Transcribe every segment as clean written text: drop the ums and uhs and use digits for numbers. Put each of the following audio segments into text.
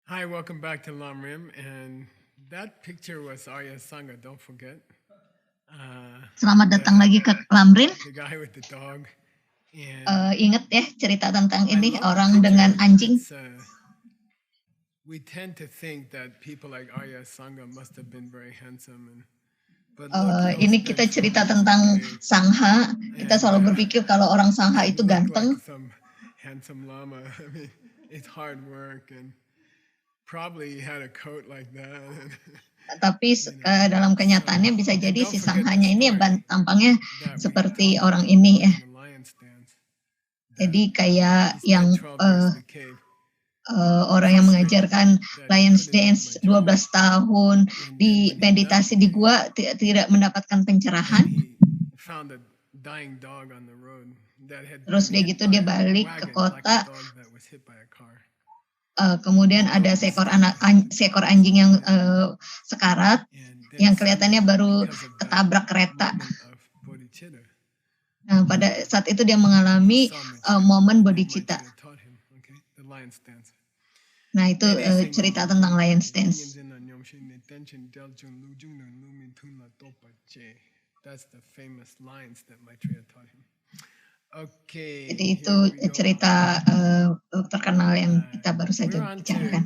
Hi, welcome back to Lamrim. And that picture was Arya Sangha, don't forget. Selamat datang lagi ke Lamrin. The guy with the dog. Ingat ya cerita tentang I ini love the orang picture. dengan anjing. We tend to think that people like Arya Sangha must have been very handsome. Ini kita cerita tentang Sangha. Kita selalu berpikir kalau orang Sangha itu ganteng. Like some handsome lama. I mean, it's hard work and probably had a coat like that. Tapi dalam kenyataannya bisa jadi si Sanghanya ini tampangnya seperti orang ini ya. Jadi kayak yang orang yang mengajarkan Lions Dance 12 tahun di meditasi di gua tidak mendapatkan pencerahan. Terus dia gitu dia balik ke kota. Kemudian ada seekor anjing yang sekarat yang kelihatannya baru ketabrak kereta. Nah, pada saat itu dia mengalami momen bodhicitta. Nah, itu cerita tentang Lions Dance. That's the famous lines that Maitreya taught him. Okay. Jadi itu cerita terkenal yang kita baru saja bicarakan.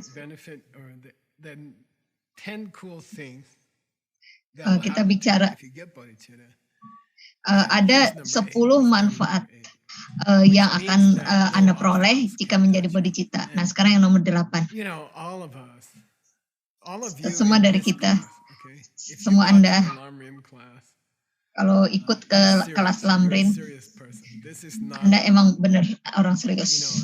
Kita bicara ada 10 manfaat yang akan Anda peroleh jika menjadi bodhicitta. Nah, sekarang yang nomor 8. Semua dari kita, semua Anda, kalau ikut ke kelas Lamrin, Anda emang benar orang serius.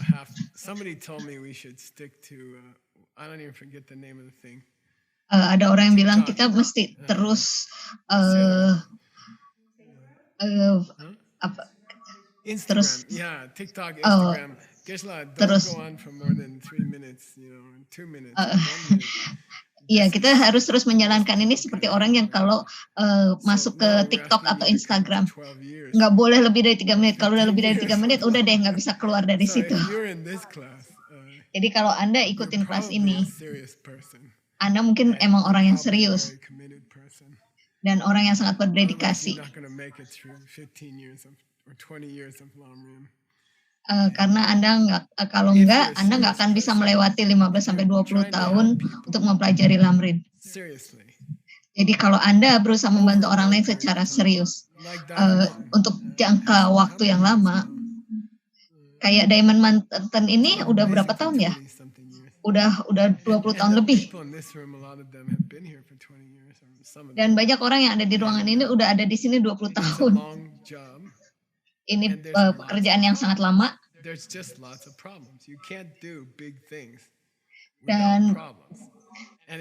Ada orang yang bilang kita mesti terus terus TikTok, Instagram. Terus iya, kita harus terus menjalankan ini seperti orang yang kalau masuk ke TikTok atau Instagram nggak boleh lebih dari 3 menit. Kalau udah lebih dari 3 menit, udah deh nggak bisa keluar dari situ. Jadi kalau Anda ikutin kelas ini, Anda mungkin emang orang yang serius dan orang yang sangat berdedikasi. Karena Anda kalau enggak, Anda nggak akan bisa melewati 15-20 tahun untuk mempelajari Lamrin. Jadi kalau Anda berusaha membantu orang lain secara serius untuk jangka waktu yang lama, kayak Diamond Mantan ini udah berapa tahun ya? Udah 20 tahun lebih. Dan banyak orang yang ada di ruangan ini udah ada di sini 20 tahun. Ini pekerjaan yang sangat lama.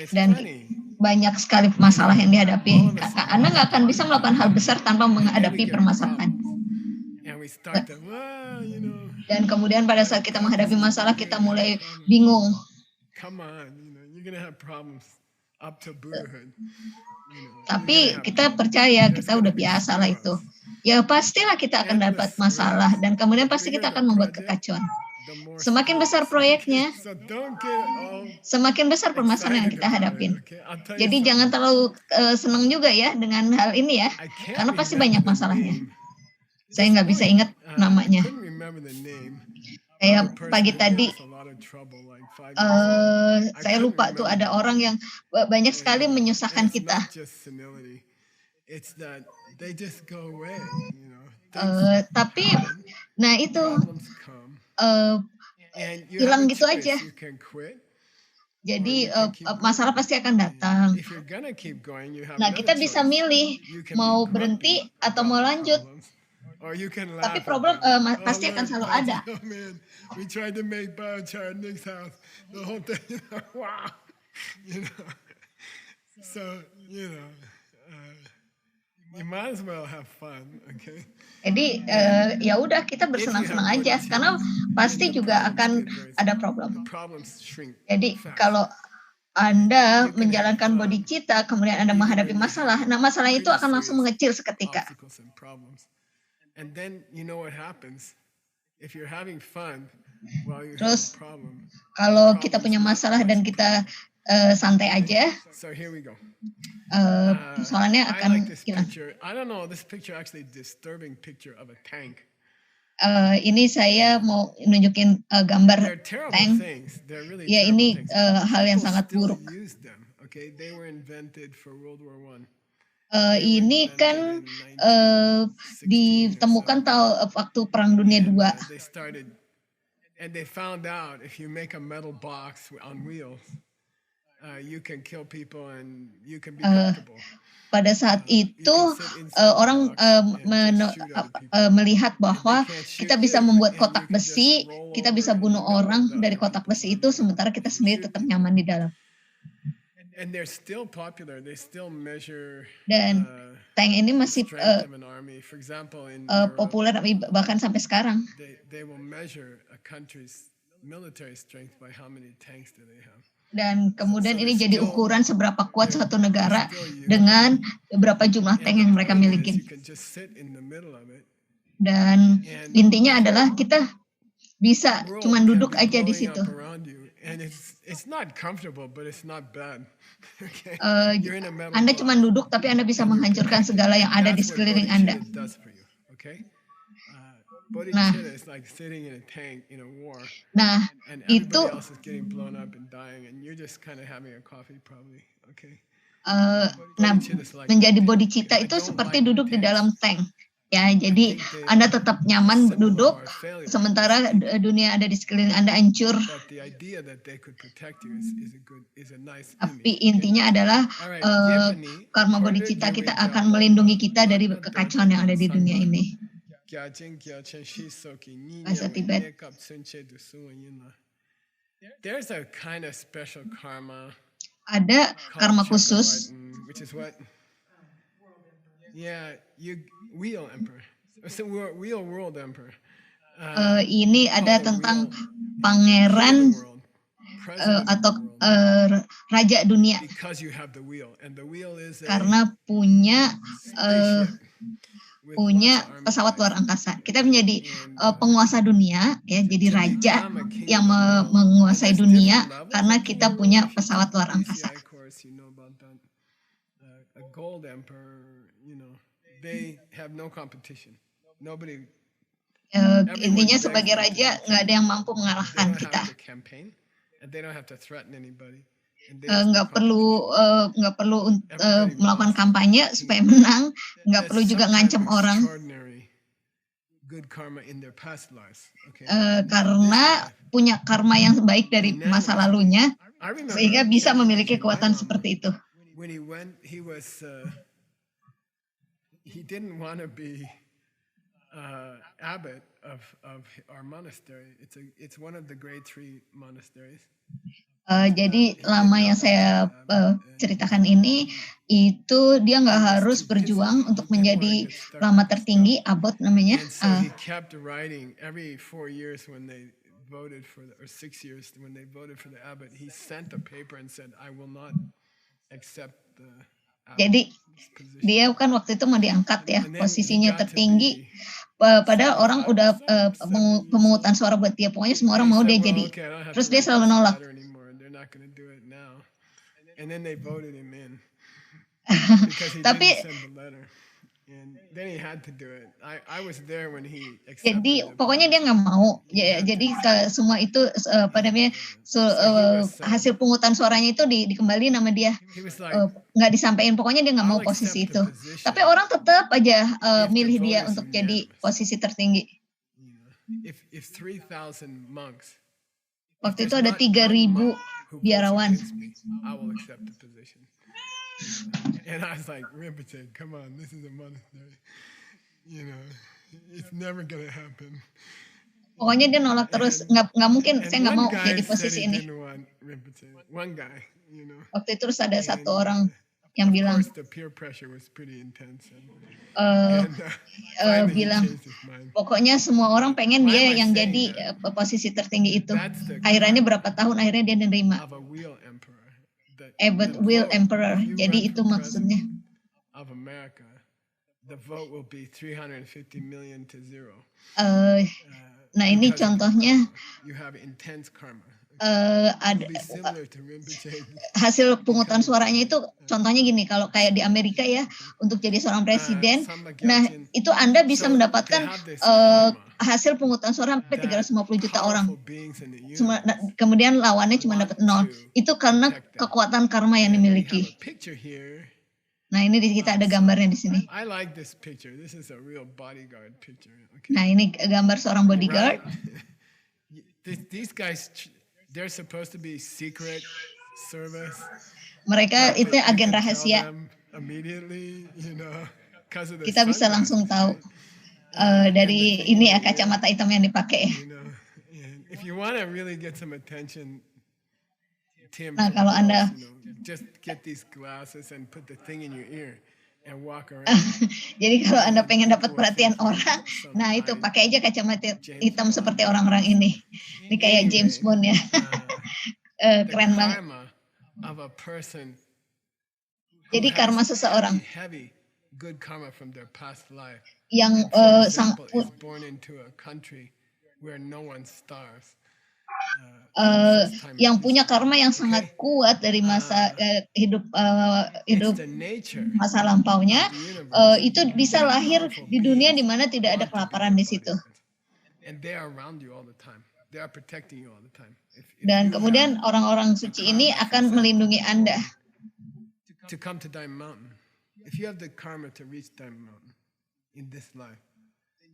Dan banyak sekali masalah yang dihadapi. Anda nggak akan bisa melakukan hal besar tanpa menghadapi permasalahan. Dan kemudian pada saat kita menghadapi masalah, kita mulai bingung. Tapi kita percaya, kita udah biasa lah itu. Ya pastilah kita akan dapat masalah dan kemudian pasti kita akan membuat kekacauan. Semakin besar proyeknya, semakin besar permasalahan yang kita hadapin. Jadi jangan terlalu senang juga ya dengan hal ini ya, karena pasti banyak masalahnya. Saya nggak bisa ingat namanya. Kayak pagi tadi, saya lupa tuh ada orang yang banyak sekali menyusahkan kita. Tapi, nah itu hilang gitu aja. Jadi masalah pasti akan datang. Nah kita bisa milih mau berhenti atau mau lanjut. Tapi problem pasti akan selalu ada. Jadi ya udah kita bersenang-senang aja karena pasti juga akan ada problem. Jadi kalau Anda menjalankan bodhicitta, kemudian Anda menghadapi masalah, nah masalah itu akan langsung mengecil seketika. while you have a Terus problem. kalau kita punya masalah dan kita santai aja, So here we go. persoalannya I akan like this hilang. picture. I don't know, this picture actually disturbing picture of a tank. Ini saya mau nunjukin gambar They're terrible tank. things. They're really Ya terrible ini things. hal yang People sangat still buruk. use them. Okay, they were invented for World War I. Ini kan ditemukan waktu Perang Dunia II. They started, and they found out if you make a metal box on wheels, you can kill people and you can be comfortable. Pada saat itu orang melihat bahwa kita bisa membuat kotak besi, kita bisa bunuh orang dari kotak besi itu, sementara kita sendiri tetap nyaman di dalam. And they're still popular. They still measure. Dan tank ini masih For example, in populer bahkan sampai sekarang. They will measure a country's military strength by how many tanks do they have. Dan kemudian ini jadi ukuran seberapa kuat suatu negara dengan berapa jumlah tank yang mereka miliki. Dan intinya adalah kita bisa cuma duduk aja di situ. And it's not comfortable, but it's not bad. Okay? Anda cuma duduk, tapi Anda bisa menghancurkan segala yang ada di sekeliling Anda. Nah, itu menjadi bodhicitta itu seperti duduk di dalam tank. Ya, jadi Anda tetap nyaman duduk, sementara dunia ada di sekeliling Anda hancur. Tapi intinya adalah karma bodhicitta kita akan melindungi kita dari kekacauan yang ada di dunia ini. Bahasa Tibet. There's a kind of special karma. Ada karma khusus. Yeah, wheel emperor. It's a wheel world emperor. Ini ada tentang pangeran atau raja dunia. Karena punya pesawat luar angkasa. Kita menjadi penguasa dunia, ya, jadi raja yang menguasai dunia karena kita punya pesawat luar angkasa. Gold emperor, they have no competition. Nobody. Intinya sebagai raja nggak ada yang mampu mengalahkan kita. Nggak perlu melakukan kampanye supaya menang. Nggak perlu juga ngancam orang. Karena punya karma yang baik dari masa lalunya, sehingga bisa memiliki kekuatan seperti itu. When he went, he didn't want to be abbot of our monastery. It's one of the great 3 monasteries. Jadi lama yang saya ceritakan ini, itu dia nggak harus berjuang untuk menjadi lama tertinggi, abot namanya. So he kept writing every 4 years when they voted for or 6 years when they voted for the abbot. He sent a paper and said, "I will not accept the." Jadi dia kan waktu itu mau diangkat ya, posisinya tertinggi. Padahal orang udah pemungutan suara buat dia, pokoknya semua orang mau dia jadi. Terus dia selalu nolak. Tapi jadi pokoknya dia nggak mau. Jadi semua itu hasil pungutan suaranya itu dikembali nama dia, nggak disampaikan. Pokoknya dia nggak mau posisi itu. Tapi orang tetap aja milih dia untuk jadi posisi tertinggi. Waktu itu ada 3.000 biarawan. And I was like, Rinpoche, come on, this is a monastery. It's never gonna happen. Pokoknya dia nolak terus, nggak mungkin, saya nggak mau jadi posisi ini. Waktu itu terus ada satu orang yang bilang, pokoknya semua orang pengen dia yang jadi posisi tertinggi itu. Akhirnya berapa tahun, akhirnya dia menerima. Abbot Wheel Emperor. Jadi itu maksudnya. Nah ini because of your contohnya karma. You have intense karma. ada It'll be similar to Rinpoche. hasil pungutan suaranya itu contohnya gini, kalau kayak di Amerika ya untuk jadi seorang presiden, Samba nah Gyaltsen. itu Anda bisa So they mendapatkan have this karma hasil pungutan suara sampai that 350 juta orang. powerful beings in the Kemudian lawannya cuma want dapat 0. to Itu karena protect them. kekuatan karma yang And we have dimiliki. a picture here. Nah ini kita ada gambarnya di sini. I like this picture. This is a real bodyguard picture. Okay. Nah ini gambar seorang bodyguard. Right? These guys, they're supposed to be secret service. Mereka but itu you agen can tell rahasia. them immediately, you know, 'cause of the Kita bisa langsung sunglasses, tahu right? dari ini ya kacamata hitam yang dipakai. You know, and if you want to really get some attention, Tim, Nah, from kalau Anda- girls, you know, just get these glasses and put the thing in your ear and walk around. Jadi kalau Anda pengen dapat perhatian orang, nah itu pakai aja kacamata hitam seperti orang-orang ini. Ini kayak James Bond ya. The Keren banget. karma of a person who Jadi karma has seseorang heavy good karma from their past life. yang For sang example, is born into a country where no one starves. yang punya karma yang sangat kuat dari masa hidup It's the nature masa lampaunya, of the universe. itu bisa lahir di dunia di mana tidak ada kelaparan di situ. And they are around you all the time. They are protecting you all the time. If Dan you kemudian have orang-orang suci ini akan melindungi Anda. to come to Diamond Mountain, if you have the karma to reach Diamond Mountain in this life,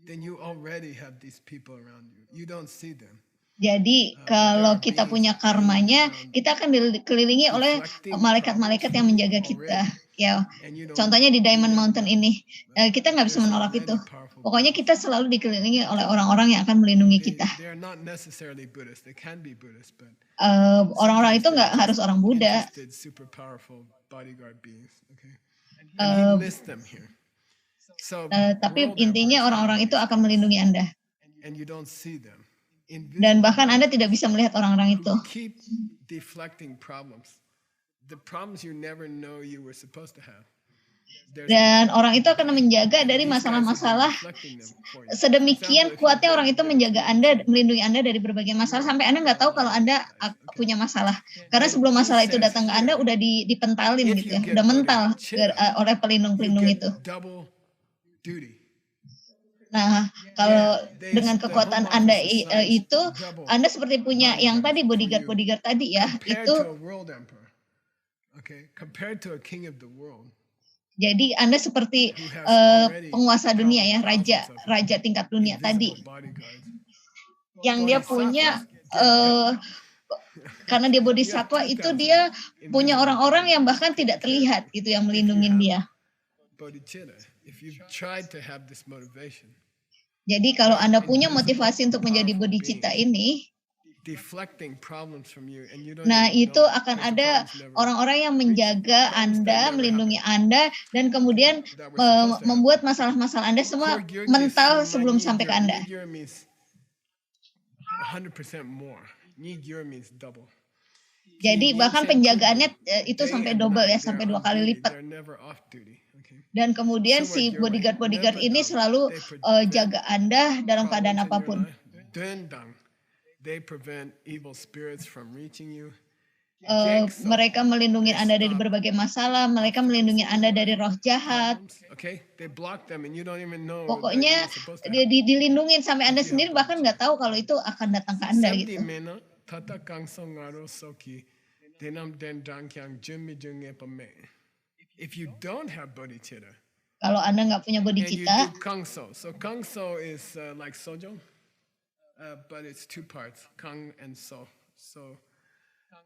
then you already have these people around you. You don't see them. Jadi kalau kita punya karmanya, kita akan dikelilingi oleh malaikat-malaikat yang menjaga kita. Ya, And you don't contohnya di Diamond Mountain ini, kita nggak bisa menolak itu. Pokoknya kita selalu dikelilingi oleh orang-orang yang akan melindungi kita. they are not necessarily Buddhist. They can be Buddhist, but Orang-orang itu nggak harus orang Buddha. interested, super powerful bodyguard beings. Okay, and he lists them here. So, Tapi world intinya emperors, orang-orang itu akan melindungi Anda. and you don't see them. Dan bahkan Anda tidak bisa melihat orang-orang itu. Who keep deflecting problems. The problems you never know you were supposed to have. Dan orang itu akan menjaga dari masalah-masalah. Sedemikian kuatnya orang itu menjaga Anda, melindungi Anda dari berbagai masalah sampai Anda nggak tahu kalau Anda punya masalah. Karena sebelum masalah itu datang ke Anda udah dipentalin gitu ya, udah mental oleh pelindung-pelindung itu. Double duty. Nah, kalau dengan kekuatan Anda itu, Anda seperti punya yang tadi bodyguard tadi ya, Compared itu to a world emperor. Okay, compared to a king of the world. jadi Anda seperti Who has already penguasa dunia ya, thousands of raja tingkat dunia tadi, invisible bodyguards. yang dia punya karena dia bodhisattva itu dia punya orang-orang yang bahkan tidak terlihat itu yang melindungi dia. Bodhicitta, if you've tried to have this motivation, Jadi kalau Anda punya motivasi untuk menjadi bodhicitta ini, deflecting problems from you, and you don't nah even itu know it, akan 'cause the ada problems never orang-orang yang menjaga Anda, melindungi Anda, dan kemudian that were supposed to happen. membuat masalah-masalah Anda semua mental sebelum sampai ke Anda. Nigir means 100% more. Nigir means double. Jadi bahkan penjagaannya itu Day sampai and double ya, night, sampai they're 2 on kali duty, lipat. they're never off duty. Okay. Dan kemudian si bodyguard ini selalu jaga Anda dalam keadaan apapun. Dendang. They prevent evil spirits from reaching you. Mereka melindungi Anda dari berbagai masalah, mereka melindungi Anda dari roh jahat. Okay, they block them and you don't even know. Pokoknya dilindungin sampai Anda sendiri bahkan nggak tahu kalau itu akan datang ke Anda gitu. If you don't have bodhicitta, kalau Anda nggak punya and you bodhicitta, do kangso. So kangso is like sojo, but it's 2 parts, kang and so. So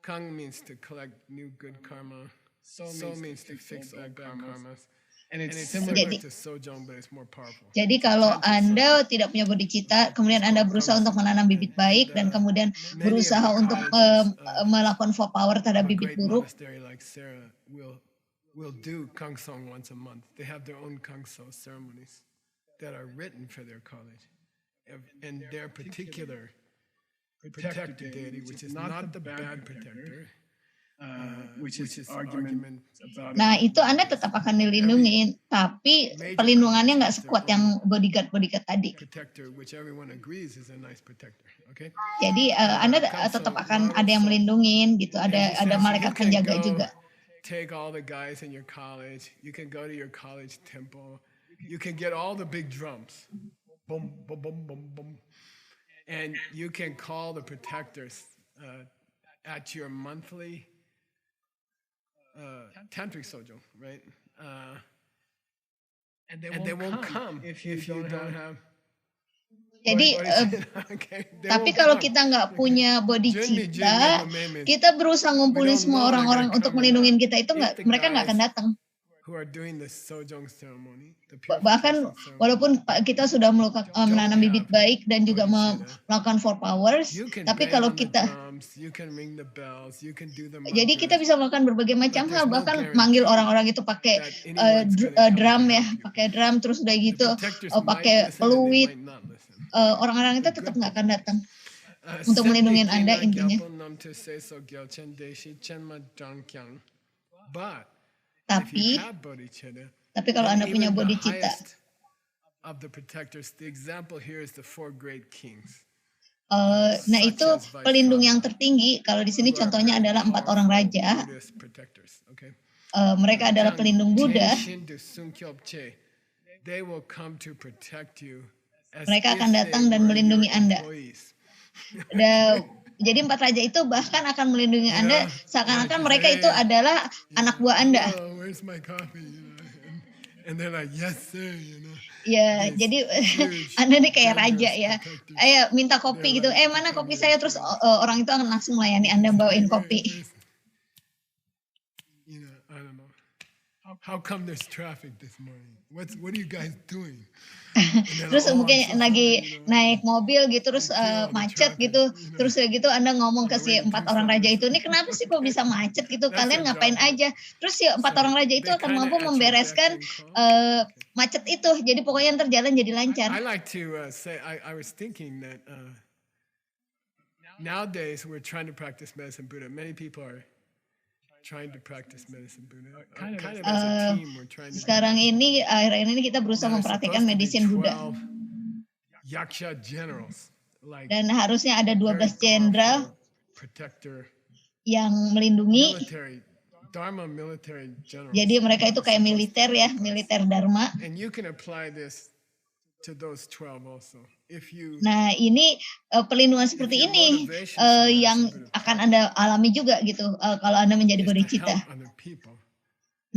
kang means to collect new good karma. So means to fix all bad karmas. And it's similar to sojong, but it's more powerful. Jadi kalau Anda tidak punya bodhicitta, kemudian Anda berusaha untuk menanam bibit baik dan kemudian berusaha untuk melakukan power terhadap bibit buruk, Like Sarah will do kangsong once a month. They have their own kangso ceremonies that are written for their college, and their particular protector deity, which is not the bad protector, which is argument about Nah, itu Anda tetap akan dilindungi, tapi perlindungannya nggak sekuat yang bodyguard tadi. protector, which everyone agrees is a nice protector. Okay. Jadi Anda tetap akan ada yang melindungi gitu, ada malaikat penjaga juga. Take all the guys in your college. You can go to your college temple. You can get all the big drums. Boom, boom, boom, boom, boom. And you can call the protectors at your monthly tantric sojo, right? And they won't come if you don't have. Jadi, tapi kalau kita nggak punya bodhicitta, kita berusaha ngumpulin semua orang-orang untuk melindungi kita itu mereka nggak akan datang. Bahkan walaupun kita sudah menanam bibit baik dan juga melakukan 4 powers, tapi kalau kita jadi kita bisa melakukan berbagai macam hal, bahkan manggil orang-orang itu pakai drum ya, pakai drum terus udah gitu pakai peluit, orang-orang itu tetap nggak akan datang untuk melindungi Anda intinya. Tapi kalau Anda punya bodhicitta, nah itu pelindung yang tertinggi. Kalau di sini contohnya adalah 4 orang raja. Mereka adalah pelindung Buddha. Mereka akan datang dan melindungi Anda. Jadi 4 raja itu bahkan akan melindungi Anda seakan-akan mereka itu adalah anak buah Anda. Ya, jadi Anda nih kayak raja ya. Ayo minta kopi gitu. Mana kopi saya? Terus orang itu akan langsung melayani Anda bawain kopi. How come there's traffic this morning? What are you guys doing? Terus mungkin lagi naik mobil gitu, terus macet gitu, terus gitu Anda ngomong ke si 4 orang raja itu, ini kenapa sih kok bisa macet gitu? Kalian ngapain aja? Terus si 4 orang raja itu akan mampu membereskan macet itu. Jadi pokoknya ntar jalan jadi lancar. I like to say, I was thinking that nowadays we're trying to practice medicine Buddha. Many people are trying to practice medicine Buddha. Kind of as a team we're trying to. Sekarang ini akhir-akhir ini kita berusaha mempraktikkan medicine Buddha. Yaksha generals. Dan harusnya ada 12 jenderal yang melindungi. Dharma military generals. Jadi mereka itu kayak militer ya, militer Dharma. And you can apply this to those 12 also. Nah ini perlindungan seperti ini yang akan Anda alami juga gitu kalau Anda menjadi bodhicitta.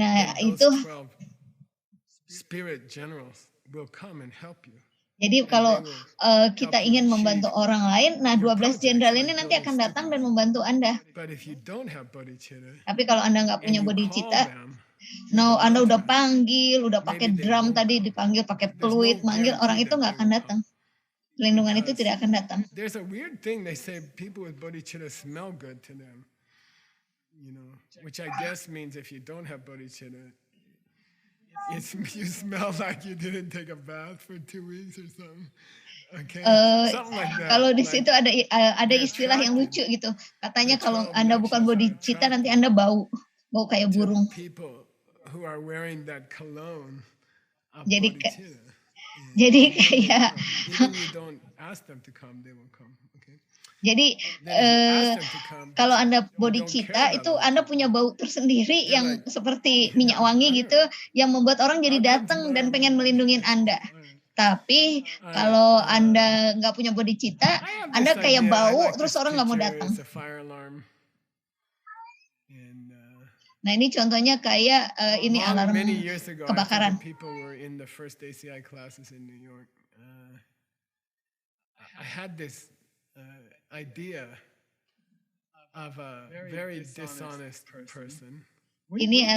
Nah itu jadi kalau kita ingin membantu orang lain, nah 12 jenderal ini nanti akan datang dan membantu Anda. Tapi kalau Anda nggak punya bodhicitta, Anda udah panggil, udah pakai drum tadi, dipanggil pakai peluit, manggil, orang itu nggak akan datang. Pelindungan itu tidak akan datang. There's a weird thing they say people with bodhicitta smell good to them. Which I guess means if you don't have bodhicitta, you smell like you didn't take a bath for 2 weeks or something. Okay. Something like that. Kalau di situ ada istilah yang lucu gitu. Katanya kalau Anda bukan bodhicitta nanti Anda bau kayak burung. Jadi kayak jadi kalau Anda bodhicitta itu Anda punya bau tersendiri yang seperti minyak wangi gitu yang membuat orang jadi datang dan pengen melindungi Anda. Tapi kalau Anda nggak punya bodhicitta, Anda kayak bau terus orang nggak mau datang. Nah ini contohnya kayak ini alarm kebakaran. I had this idea of a very dishonest person. Ini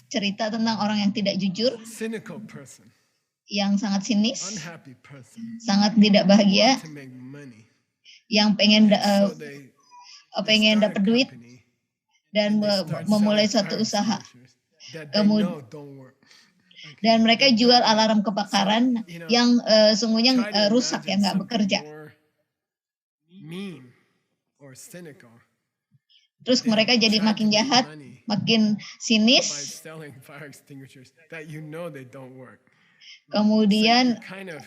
cerita tentang orang yang tidak jujur, cynical person, yang sangat sinis, unhappy person, sangat tidak bahagia, yang pengen dapat duit dan memulai suatu usaha. Kemudian dan mereka jual alarm kebakaran yang sungguhnya rusak ya, nggak bekerja. Terus mereka jadi makin jahat makin by sinis, selling fire extinguishers that you know they don't work. So kemudian you kind of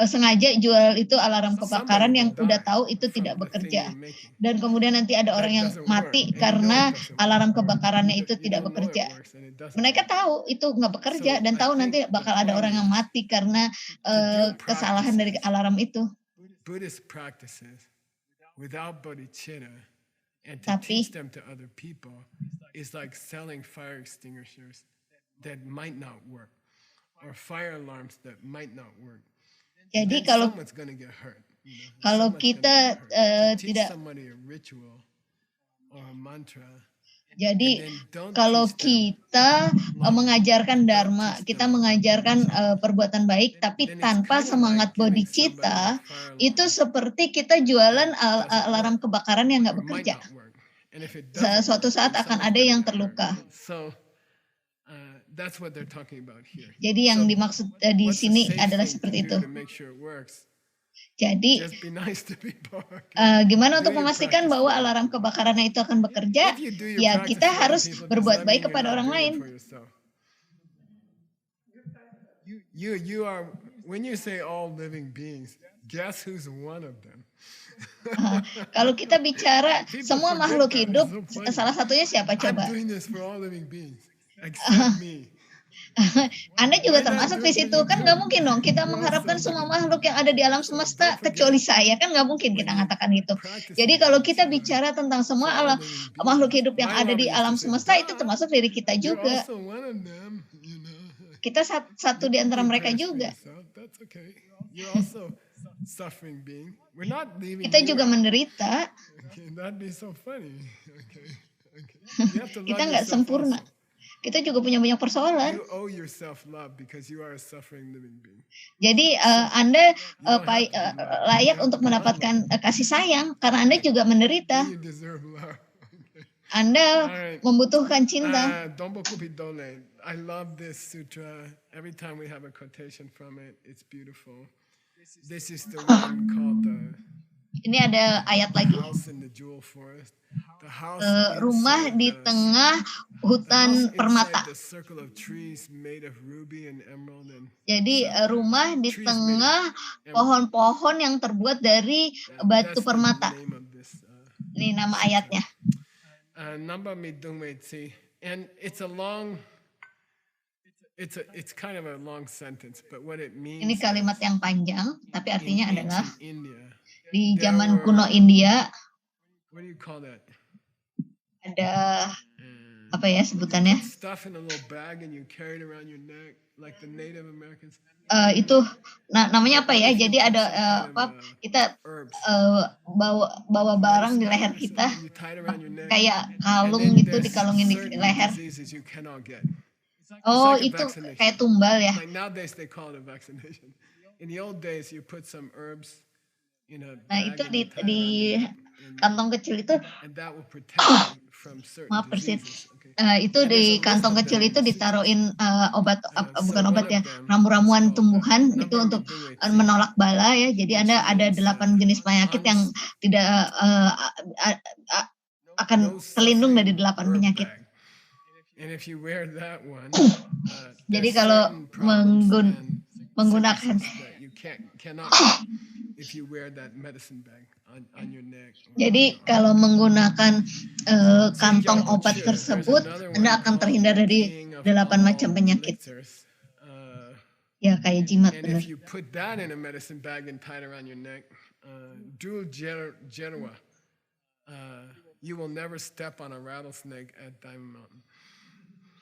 sengaja jual itu alarm somebody kebakaran yang will udah die tahu itu from tidak the thing bekerja. you're making Dan kemudian nanti ada orang that yang doesn't work, mati and you know karena it doesn't work. alarm kebakarannya You itu don't tidak know it bekerja. works and it doesn't Mereka work. tahu itu nggak bekerja So dan I tahu think nanti the bakal ada orang point yang is mati karena to do kesalahan dari practices, alarm itu. Buddhist practices, without bodhicitta, and to Tapi teach them to other people is like selling fire extinguishers that might not work or fire alarms that might not work. And jadi then kalau someone's going to get hurt. kalau Someone's going to kita get hurt. To teach tidak somebody a ritual or a mantra, and jadi then don't kalau teach them kita love, mengajarkan don't dharma, teach kita them mengajarkan bodhicitta, perbuatan baik, tapi then it's tanpa kind of semangat like giving somebody bodhicitta, a fire itu alarm seperti kita jualan that doesn't alarm work kebakaran yang nggak or might bekerja. not work. And if it doesn't Suatu work, saat then akan someone's ada going to yang get hurt. terluka. So that's what they're talking about here. Jadi yang So dimaksud di what's the sini safe adalah thing to seperti do itu. to make sure it works? Jadi Just be nice to people. gimana Do untuk your memastikan practice bahwa for them. alarm kebakarannya itu akan bekerja? If you do your Ya practice kita for other harus people, does berbuat that baik mean you're kepada not orang doing lain. it for yourself? You are, when you say all living beings, guess who's one of them? Kalau kita bicara People semua forget makhluk that. hidup, It's so funny. salah satunya siapa I'm coba? doing this for all living beings, except me. Anda juga Why not termasuk do di it for situ. you Kan too? nggak mungkin dong kita We're all mengharapkan still semua living makhluk yang beings. ada di alam So semesta don't forget, kecuali saya. Kan nggak mungkin when kita you mengatakan itu. practice Jadi kalau kita bodhicitta bicara tentang for semua all alam living makhluk beings, hidup yang my ada di love is alam to say, semesta itu duh, termasuk diri kita you're juga. also one of them, you know. Kita satu You di can antara do mereka prayers for juga. yourself. That's okay. You're also suffering being. We're not leaving Kita you juga out. menderita. Okay, that'd be so funny. Okay, okay. You have to Kita love nggak yourself sempurna. also. Kita juga punya banyak persoalan. You owe yourself love because you are a suffering living being. Jadi So Anda you don't have to be loved. You layak have untuk to be mendapatkan unloved. kasih sayang karena Anda juga Then menderita. you deserve love. Okay. Anda Alright. membutuhkan cinta. Dombokupi Dole. I love this sutra. Every time we have a quotation from it, it's beautiful. This is the one called Ini ada ayat the lagi. house in the jewel forest. The house Rumah inside di the tengah house hutan inside permata. the circle of trees made of ruby and emerald and Jadi rumah di trees made tengah of emerald. pohon-pohon yang terbuat dari batu That's the permata. name of this Ini nama sutra. ayatnya. Namba Midungwe Tsi. And it's a long, it's kind of a long sentence, but what it means Ini kalimat is, yang panjang, tapi in artinya adalah ancient India, di there zaman were, kuno India what do you call that? ada Uh, apa ya you sebutannya? put stuff in a little bag and you carry it around your neck like the Native Americans. Itu namanya apa What ya? if you Jadi put ada some kind apa? of Kita herbs, bawa barang di medicine leher bag or kita something, you tie it around your neck, kayak and kalung then gitu there's dikalungin di certain leher. diseases you cannot get. It's Oh, like a itu vaccination. kayak tumbal ya. Like nowadays they call it a vaccination. In the old days you put some herbs in a Nah, bag itu and you tie it di around your neck, kantong kecil itu, and that will protect you from certain maaf Persit, diseases. Okay. itu And di there's a list kantong of kecil them in itu the sutras. ditaruhin bukan So obat one ya, of them is ramu-ramuan called tumbuhan itu Namba untuk Midungwe Tsi, menolak bala ya. Jadi which Anda ada means 8 jenis penyakit yang tidak akan no terlindung dari suffering 8 herb penyakit. bag. And if you wear that one, Jadi there's kalau certain problems and menggunakan sicknesses that you cannot get if you wear that medicine bag on your neck. Jadi kalau menggunakan kantong obat tersebut, Anda akan terhindar dari 8 macam penyakit. Ya kayak jimat And benar. if you put that in a medicine bag and tie it around your neck, Dul Jerwa, you will never step on a rattlesnake at Diamond Mountain.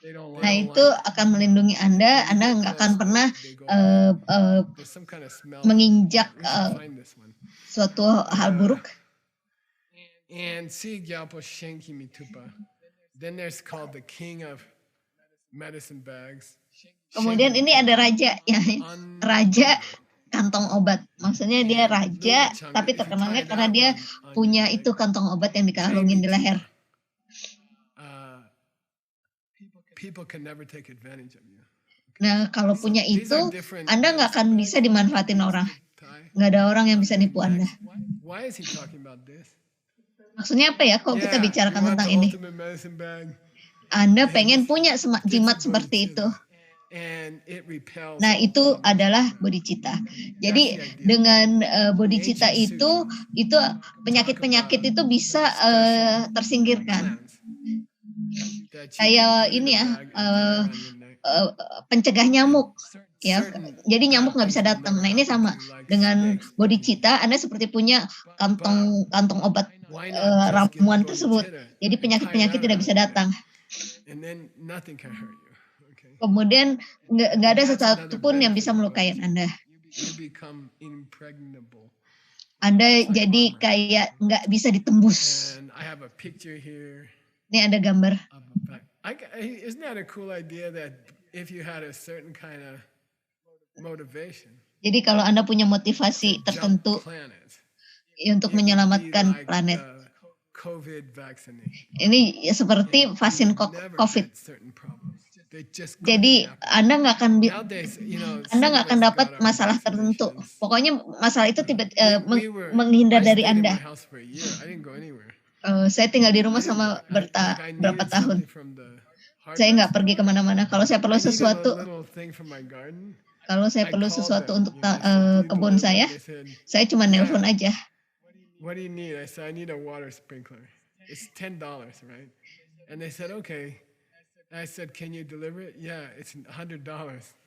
They don't Nah like itu akan melindungi Anda nggak akan pernah there's some kind of smell. menginjak We should find this one. suatu hal buruk. And Si Gyalpo Shenki Mitupa. Then there's called the king of medicine bags. Kemudian ini ada raja, ya, raja kantong obat. Maksudnya dia raja, tapi terkenalnya karena dia punya itu kantong obat yang dikalungin di leher. People can never take advantage of you. Nah kalau punya itu, Anda nggak akan bisa dimanfaatin orang. Nggak ada orang yang bisa nipu Anda. Why is he talking about this? Maksudnya apa ya? Kok kita Yeah, you bicarakan want tentang the ini? ultimate medicine bag, Anda and pengen it's punya it's a jimat seperti itu. bodhicitta, and it repels Nah, all itu problems adalah with that. bodhicitta. That's Jadi the idea. dengan The bodhicitta ancient sutras itu talk penyakit-penyakit about itu bisa special tersingkirkan. plants that you can Kayak put in ini a ya, bag and tie around your neck, pencegah and nyamuk. Ya, certain jadi nyamuk bad nggak things bisa will datang. never Nah, ini happen to sama you, like dengan snakes biting you. bodhicitta. Anda seperti punya But kantong obat why not just get ramuan tersebut. bodhicitta Jadi and tie penyakit-penyakit that tidak around bisa your neck, datang. and then nothing can hurt you. Okay. Kemudian nggak ada That's sesuatu another pun yang benefit bisa of melukai bodhicitta. Anda. You become impregnable. Anda It's like jadi armor. kayak nggak bisa ditembus. And I have a picture here Ini ada gambar. of a bag. Isn't that a cool idea that if you had a certain kind of motivation Jadi kalau Anda punya motivasi to jump tertentu planets, untuk it would be menyelamatkan like planet, the COVID vaccination. ini ya seperti You vaksin would never COVID. get certain problems. They just Jadi couldn't happen. Anda nggak akan Nowadays, Anda some nggak of akan us dapat got our masalah tertentu. vaccinations. Pokoknya masalah itu We were. menghindar I dari stayed in my Anda. house for a year. I didn't go anywhere. Saya tinggal di I rumah didn't go. sama I berapa needed tahun. something from the Saya hardware nggak pergi store. kemana-mana. Kalau saya I perlu needed a sesuatu, little thing from my garden. kalau saya I perlu called sesuatu them. untuk I said, "Do you kebun deliver?" saya They said, cuma nelpon "Yeah. aja. What do you need?" I said, "I need a water sprinkler. It's $10, right?" And they said, "Okay." I said, "Can you deliver it?" "Yeah, it's $100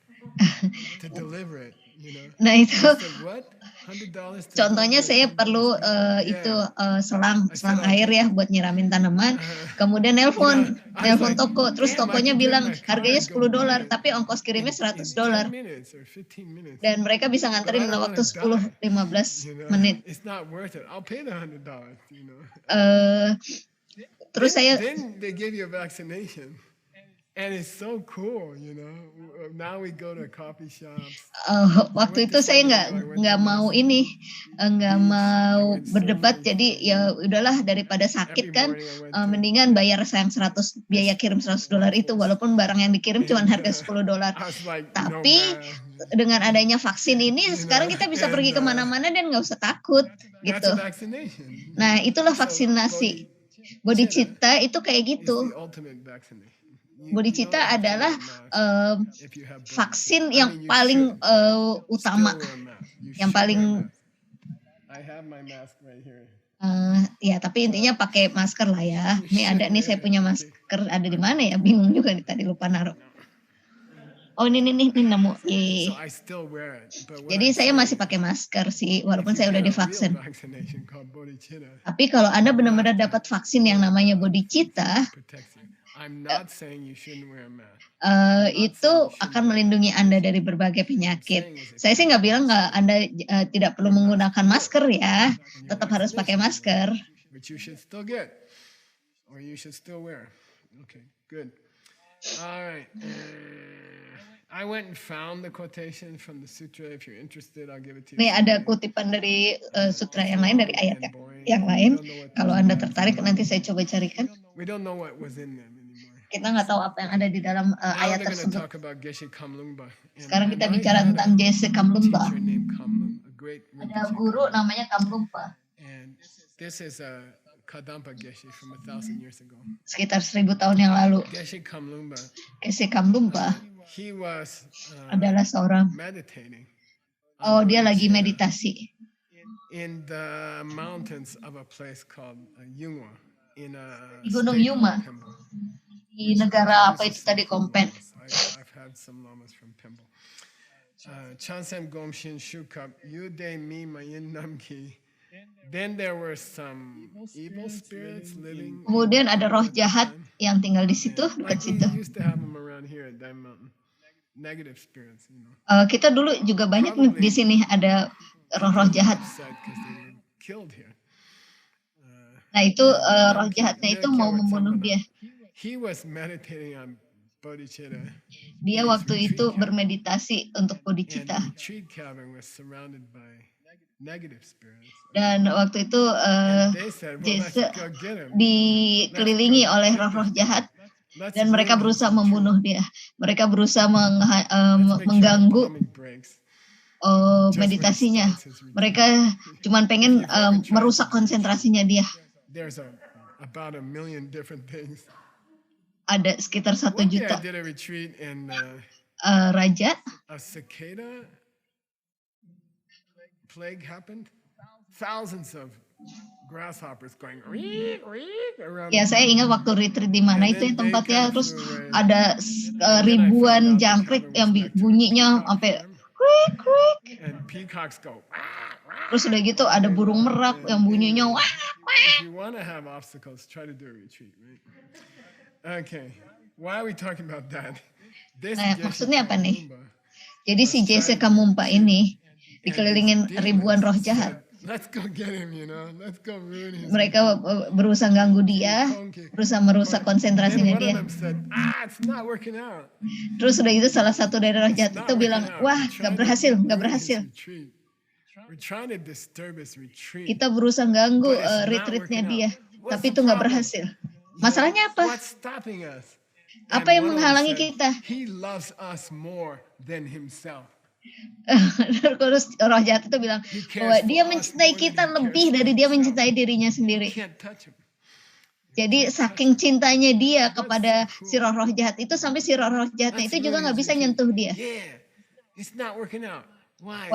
to deliver it." You know. Nah I itu said, "What? $100 to contohnya deliver saya a $10 perlu sprinkler?" itu Yeah. selang I said, "I'll air take ya it." buat nyiramin tanaman. Kemudian You know, nelpon I was like, toko, terus "Damn, I tokonya could get bilang in my car harganya and go $10, buy it tapi ongkos kirimnya in $100. 10 minutes or 15 minutes. Dan mereka bisa But I nganterin don't dalam want waktu to die. 10-15 You know, menit. it's not worth it. I'll pay the $100. You know. Terus saya Then they give you a vaccination, and it's so cool. You know. Now we go to coffee shops. waktu went itu to saya San Diego, I went nggak to mau this ini nggak beach. I mau went berdebat, surfing jadi for ya udahlah daripada every sakit kan, morning. I went to mendingan bayar sayang 100 biaya kirim $100 itu, walaupun barang yang dikirim cuma and harga $10. I was like, no Tapi man. dengan adanya vaksin ini You sekarang know, kita bisa and pergi kemana-mana dan nggak usah takut that's gitu. a vaccination. Nah itulah So vaksinasi. bodhicitta Bodhicitta itu kayak is gitu. the ultimate vaccination. You Bodhicitta don't have to adalah wear a mask if you have vaksin bodhicitta. I yang mean, you paling should utama, still wear a mask. You yang should wear a paling mask. I have my mask right here. ya tapi intinya pakai masker lah ya. Ini ada nih, saya punya masker ada di mana ya? Bingung juga nih, tadi lupa naruh. Oh ini nemu. Yeay. So I still wear it. But what Jadi I'm saya saying masih is, pakai masker sih, if walaupun you saya udah get a real divaksin. vaccination called bodhicitta, Tapi kalau Anda benar-benar you have dapat to vaksin yang wear a namanya mask. bodhicitta, It protects you. I'm not saying you shouldn't wear a mask. itu akan melindungi Anda dari berbagai penyakit. Saya sih nggak bilang Anda tidak perlu menggunakan masker ya, tetap harus pakai masker. Which you should still get, or you should still wear. Okay, good. All right. I went and found the quotation from the sutra. If you're interested, I'll give it to you. Nih ada kutipan dari sutra yang lain, dari ayat yang lain. Kalau Anda tertarik nanti saya coba carikan. We don't know what was in them anymore. Kita nggak tahu apa yang ada di dalam Now ayat they're going to tersebut. talk about Geshe Kamlungpa. Sekarang kita bicara tentang Geshe Kamlungpa. Teacher named Kamlung, a great Ada Rinpoche guru Kamlung. namanya Kamlungpa. And this is a Kadampa Geshe from 1,000 years ago. Sekitar 1000 tahun yang lalu. Geshe Kamlungpa, Geshe Kamlungpa he was adalah seorang, meditating dia lagi bodhicitta meditasi in the mountains of a place called Yungwa in a di Gunung state Yuma, called Pimple. di negara apa itu tadi, Kompen. I've had some lamas from Pimple. Chansem Gomshin Shukap Yude Mi Mayin Namki. Then there were some evil spirits living. Kemudian ada roh jahat yang tinggal di situ, dekat Like we situ. used to have them around here at Dime Mountain. Negative spirits, you know. Kita dulu juga banyak nih di sini ada roh-roh jahat. Upset 'cause they were killed here. Nah itu roh jahatnya itu mau membunuh dia. He was meditating on bodhicitta. Dia waktu itu bermeditasi untuk And bodhicitta. the retreat cabin was surrounded by negative spirits. Dan waktu itu And they said, well, let's Jesse go get him. dikelilingi oleh roh-roh jahat Let's dan mereka ruin his berusaha retreat. membunuh dia. Mereka berusaha Let's make sure mengganggu the bombing breaks. Just when he meditasinya. starts his retreat. Mereka cuman pengen merusak konsentrasinya dia. there's about 1 million different things. Ada sekitar 1 One day I juta did a retreat in raja. a cicada plague happened. Thousands of grasshoppers going around. Ya, saya ingat waktu retreat di mana itu yang tempatnya, terus ada ribuan jangkrik yang bunyinya sampai krik krik. And peacocks go. Terus udah gitu ada burung merak yang bunyinya wah. If you want to have obstacles, try to do a retreat, right? Okay. Why are we talking about that? Nah, maksudnya apa nih? Jadi si Jesse Kamumpa ini dikelilingin ribuan roh jahat. Let's go get him, you know. Let's go ruin his. Mereka berusaha ganggu dia, berusaah merusak konsentrasinya dia. It's not working out. Terus udah itu salah satu dari roh jahat itu bilang, wah nggak berhasil. We're trying to disturb his retreat. Kita berusaha ganggu retreatnya dia, tapi itu nggak berhasil. Masalahnya apa? What's stopping us? Apa yang menghalangi kita? He loves us more than himself. Terus roh jahat itu bilang bahwa dia mencintai kita lebih dari dia mencintai dirinya sendiri. Jadi saking cintanya dia kepada si roh-roh jahat itu sampai si roh-roh jahatnya itu juga nggak bisa nyentuh dia. It's not working out. Why?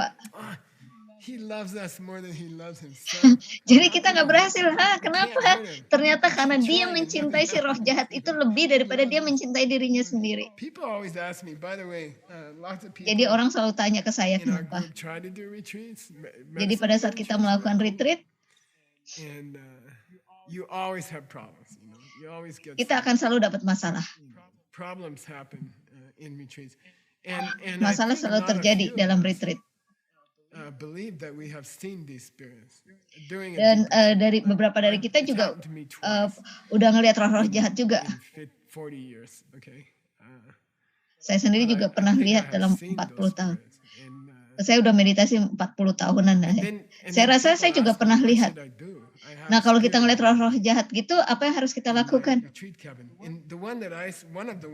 He loves us more than he loves himself. Jadi kita nggak berhasil. Kenapa? Ternyata karena dia mencintai si roh jahat itu lebih daripada dia mencintai dirinya sendiri. People always ask me, by the way, lots of people. Jadi orang selalu tanya ke saya kenapa. Jadi pada saat kita melakukan retreat, and you always have problems. You know, you always get. Kita akan selalu dapat masalah. Problems happen in retreats. Masalah selalu terjadi dalam retreat. Believe that we have seen these spirits doing it. Dan dari beberapa dari kita juga udah ngelihat roh-roh jahat juga. 40 years, okay. Saya sendiri juga pernah lihat dalam 40 tahun. Saya udah meditasi 40 tahunan. Saya rasa saya juga pernah lihat. Nah, kalau kita ngelihat roh-roh jahat gitu, apa yang harus kita lakukan? One of the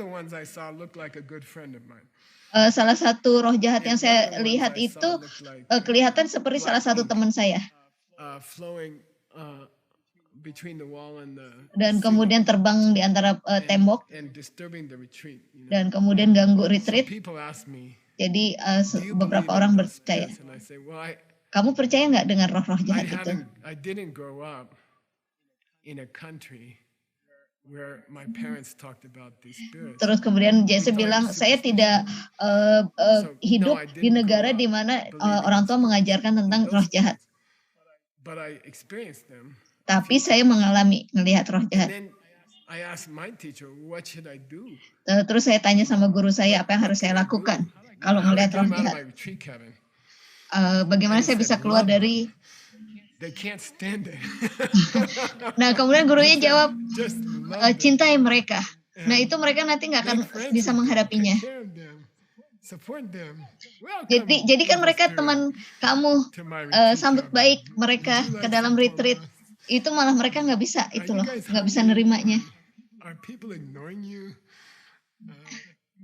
ones I saw looked like a good friend of mine. Salah satu roh jahat yang saya lihat itu kelihatan seperti salah satu teman saya. Dan kemudian terbang di antara tembok dan kemudian ganggu retreat. Jadi beberapa orang percaya. Kamu percaya nggak dengan roh-roh jahat itu? Terus kemudian Jesse bilang, saya tidak hidup di negara di mana orang tua mengajarkan tentang roh jahat. Tapi saya mengalami melihat roh jahat. Terus saya tanya sama guru saya, apa yang harus saya lakukan kalau melihat roh jahat? Bagaimana saya bisa keluar dari... Nah, kemudian gurunya jawab, cintai mereka. Nah, itu mereka nanti nggak akan bisa menghadapinya. Jadi kan mereka teman kamu, sambut baik mereka ke dalam retreat. Itu malah mereka nggak bisa, itu loh, nggak bisa nerimanya.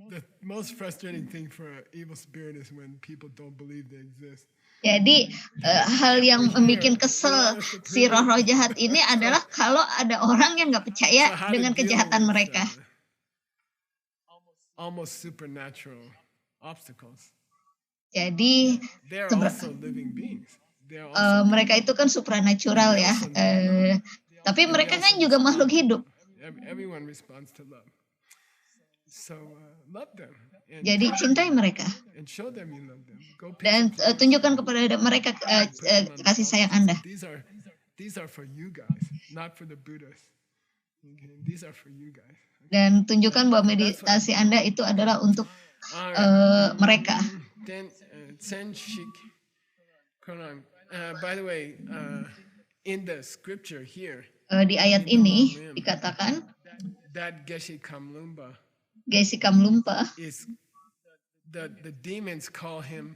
The most frustrating thing for an evil spirit is when people don't believe they exist. Jadi hal yang membuat kesel si roh-roh jahat ini adalah kalau ada orang yang nggak percaya dengan kejahatan mereka. Almost supernatural obstacles. Jadi mereka itu kan supranatural ya. Tapi mereka kan juga makhluk hidup. Everyone responds to love. So love them. Jadi cintai mereka dan tunjukkan kepada mereka kasih sayang Anda. Dan tunjukkan bahwa meditasi Anda itu adalah untuk mereka. Di ayat ini dikatakan Geshe Kamlumpa. The demons call him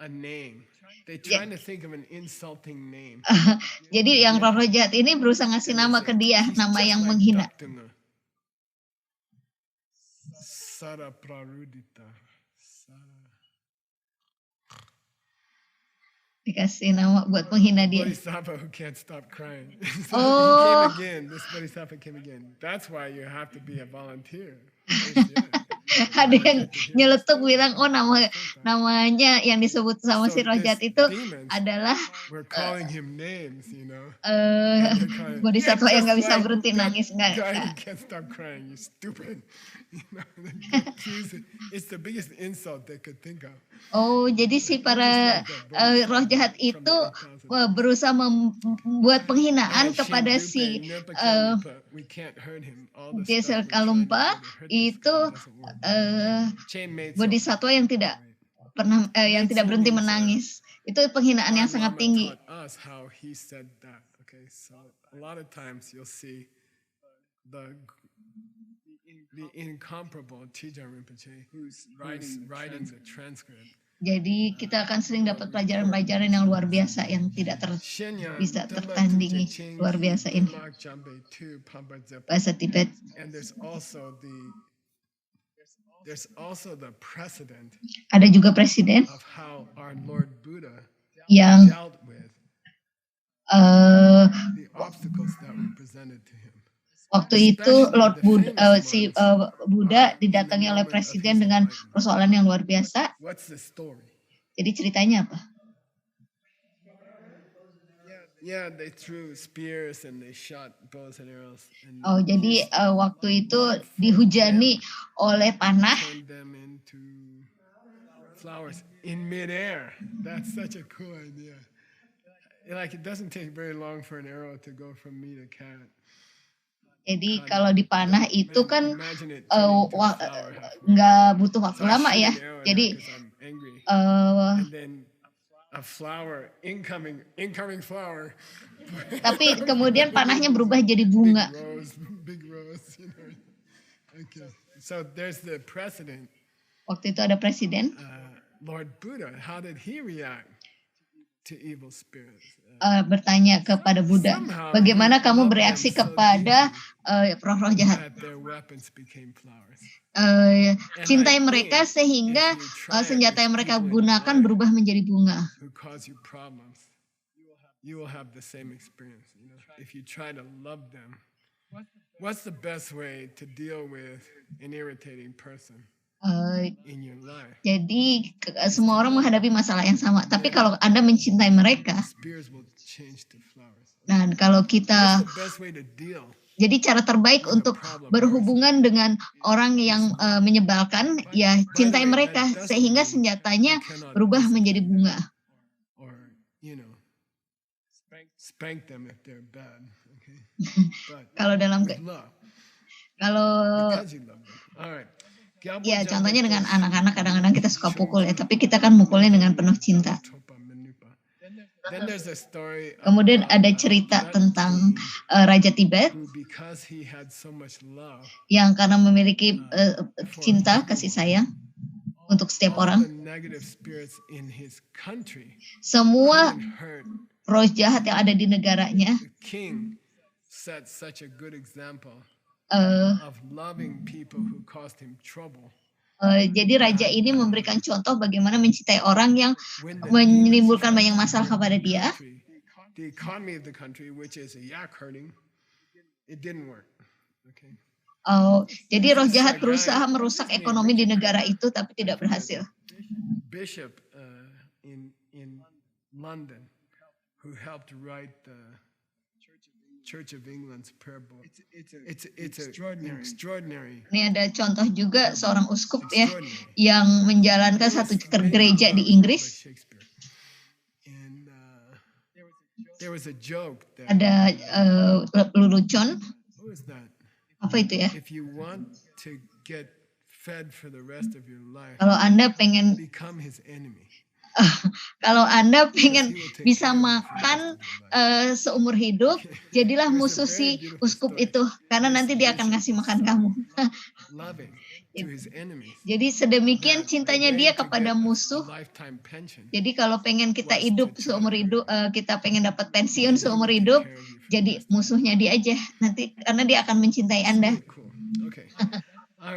a name. They trying to think of an insulting name. Jadi yang roh-roh jahat ini berusaha ngasih nama ke dia, nama yang menghina. Dikasih nama buat menghina dia. Bodhisattva who can't stop crying. So Oh. he came again. This Bodhisattva came again. That's why you have to be a volunteer. Ada yang nyeletuk bilang, oh namanya yang disebut sama si Roh Jahat itu adalah We're calling him names, you know. bodhisattva yang nggak bisa berhenti nangis. Guy who can't stop crying, you stupid. You know, it's the biggest insult they could think of. Oh, jadi si para roh jahat itu berusaha membuat penghinaan kepada si Gesel Kalumpa itu bodhisattva yang tidak pernah yang tidak berhenti menangis. Itu penghinaan yang sangat tinggi. A lot of times you'll see the incomparable Chijang Rinpoche who's writing the transcript. Jadi kita akan sering dapat pelajaran-pelajaran yang luar biasa yang tidak bisa tertandingi. Luar biasa ini. Bahasa Tibet. And there's also the precedent. Ada juga presiden of how our Lord Buddha yang dealt with the obstacles that were presented to him. Waktu itu Lord Buddha, Buddha didatangi oleh presiden dengan persoalan yang luar biasa. What's the story? Jadi ceritanya apa? Yeah, they threw spears and they shot bows and arrows. Oh, jadi waktu itu dihujani oleh panah. Turned them into flowers in midair. That's such a cool idea. Like it doesn't take very long for an arrow to go from me to cat. Jadi kalau dipanah itu kan nggak butuh waktu lama ya. Jadi a flower, incoming flower. Tapi kemudian panahnya berubah jadi bunga. Big rose, you know. Okay. So there's the precedent. Waktu itu ada presiden. Lord Buddha, how did he react to evil spirits? Bertanya kepada Buddha, bagaimana kamu bereaksi kepada roh-roh jahat? Cintai mereka sehingga senjata yang mereka gunakan berubah menjadi bunga. You will have the same experience. You know, if you try to love them, what's the best way to deal with an irritating person? In your life. Jadi semua orang menghadapi masalah yang sama. Tapi kalau Anda mencintai mereka, dan kalau kita, jadi cara terbaik untuk berhubungan dengan orang yang menyebalkan, ya cintai mereka sehingga senjatanya berubah menjadi bunga. Spank them if they're bad. Okay. Kalau dalam ya contohnya dengan anak-anak kadang-kadang kita suka pukul ya, tapi kita kan mukulnya dengan penuh cinta. Kemudian ada cerita tentang Raja Tibet yang karena memiliki cinta, kasih sayang untuk setiap orang, semua roh jahat yang ada di negaranya jadi raja ini memberikan contoh bagaimana mencintai orang yang menimbulkan banyak masalah kepada dia. Jadi roh jahat berusaha merusak ekonomi di negara itu tapi tidak berhasil. Bishop in London who helped write the Church of England's prayer book. It's extraordinary. Ini ada contoh juga seorang uskup ya yang menjalankan satu gereja di Inggris. Ada lelucon. Apa itu ya? Kalau Anda pengen kalau Anda pengen bisa makan seumur hidup, jadilah musuh si uskup itu, karena nanti dia akan ngasih makan kamu. Jadi sedemikian cintanya dia kepada musuh. Jadi kalau pengen kita hidup seumur hidup, kita pengen dapat pensiun seumur hidup, jadi musuhnya dia aja nanti, karena dia akan mencintai Anda.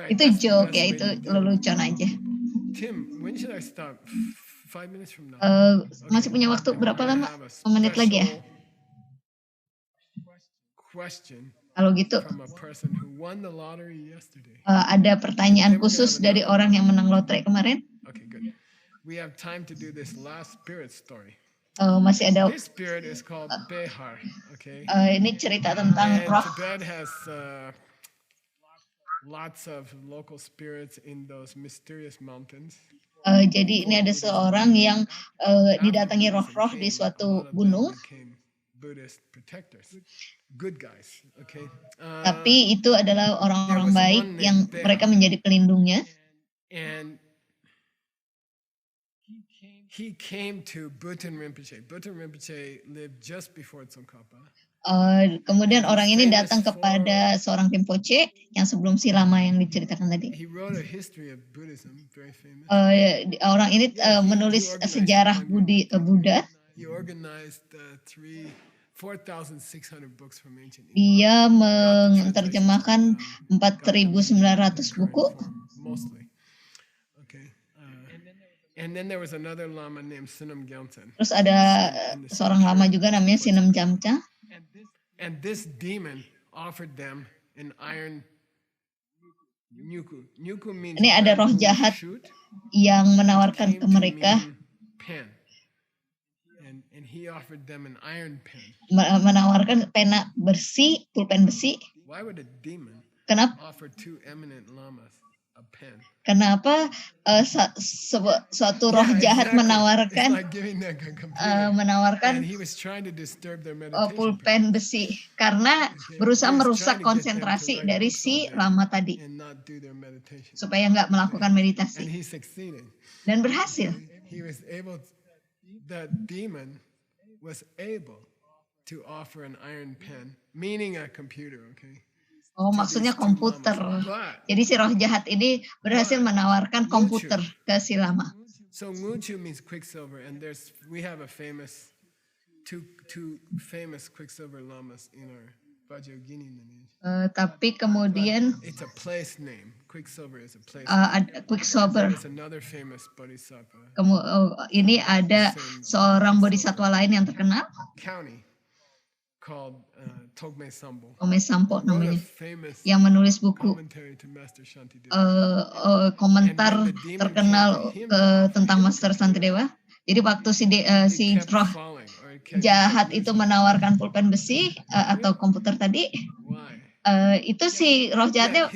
Itu joke ya, itu lelucon aja. Tim, when should I stop 5 minutes from now. Masih punya waktu berapa lama? 5 menit lagi ya? Question Kalau gitu, from a person who won the lottery yesterday. ada pertanyaan khusus dari orang yang menang lotre kemarin. Okay, good. We have time to do this last spirit story. Masih ada. This spirit is called Behar. Okay. Ini cerita tentang And roh. Tibet has lots of local spirits in those mysterious mountains. Jadi ini ada seorang yang didatangi roh-roh di suatu gunung. Buddhist protectors, good guys. Okay. Tapi itu adalah orang-orang baik yang mereka menjadi pelindungnya. And he came to Bhutan Rinpoche. Bhutan Rinpoche lived just before Tsongkhapa. Kemudian orang ini datang kepada seorang Rinpoche yang sebelum si lama yang diceritakan tadi. He wrote a history of Buddhism, very famous. Orang ini menulis sejarah Buddha. He organized 4,600 books from ancient India. Dia menerjemahkan 4.900 buku. Mostly. Okay. And then there was another lama named Sinam Gyaltsen. Terus ada seorang lama juga namanya Sinam Jamcha. And this demon offered them an iron nyuku. Nyuku means ini ada roh jahat yang menawarkan ke mereka pen. And he offered them an iron pen. Menawarkan pena bersih, pulpen besi. Why would a demon offer two eminent lamas a pen? Kenapa suatu roh jahat menawarkan pulpen besi? Karena berusaha merusak konsentrasi dari si lama tadi supaya nggak melakukan meditasi. Dan berhasil. The demon was able to offer an iron pen, meaning a computer, okay? Oh, maksudnya komputer. Jadi si roh jahat ini berhasil menawarkan komputer ke si lama. So Nguchu means quicksilver, and we have a famous two famous quicksilver lamas in our Vajrayogini lineage. Tapi kemudian it's a place name. Quicksilver is a place. Quicksilver. There's another famous bodhisattva. Ini ada seorang bodhisattva lain yang terkenal. County called Togme Sampo. Togme Sampo namanya. Yang menulis buku komentar terkenal tentang Master Santidewa. Jadi waktu si roh jahat itu menawarkan pulpen besi atau komputer tadi, itu si roh jahatnya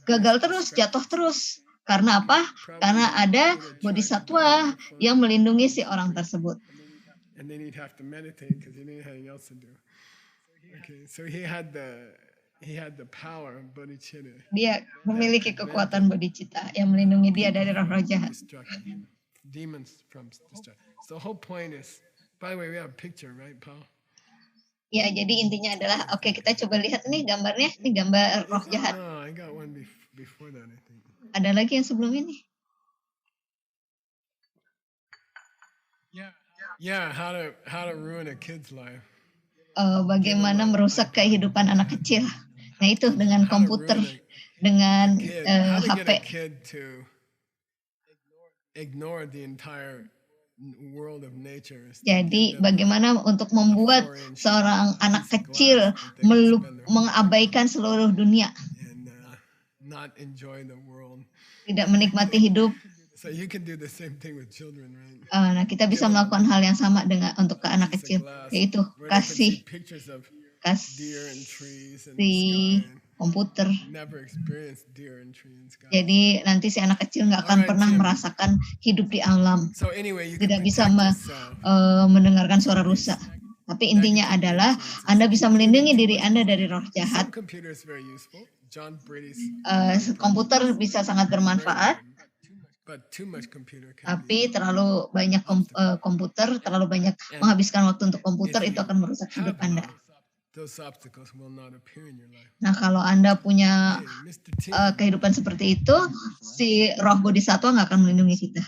gagal terus, jatuh terus. Karena apa? Karena ada bodhisattva yang melindungi si orang tersebut. And then he'd have to meditate because he didn't have anything else to do. Okay, so he had the power of bodhicitta. Dia memiliki kekuatan bodhicitta yang melindungi dia dari roh-roh jahat. Demons from destruction. So the whole point is, by the way, we have a picture, right, Paul? Ya, jadi intinya adalah, oke, kita coba lihat nih gambarnya, ini gambar roh jahat. No, I got one before that, I think. Ada lagi yang sebelum ini. Yeah, how to ruin a kid's life. Bagaimana merusak kehidupan anak kecil. Nah itu dengan komputer, dengan HP. Jadi bagaimana untuk membuat seorang anak kecil mengabaikan seluruh dunia. Tidak menikmati hidup. So you can do the same thing with children, right? Nah, kita bisa melakukan hal yang sama untuk ke anak kecil, yaitu kasih komputer. Jadi nanti si anak kecil nggak akan pernah merasakan hidup di alam, tidak bisa mendengarkan suara rusa. Tapi intinya adalah Anda bisa melindungi diri Anda dari roh jahat. Komputer bisa sangat bermanfaat. Tapi terlalu banyak komputer, terlalu banyak menghabiskan waktu untuk komputer, itu akan merusak hidup Anda. Nah, kalau Anda punya kehidupan seperti itu, si roh bodhisattva nggak akan melindungi kita.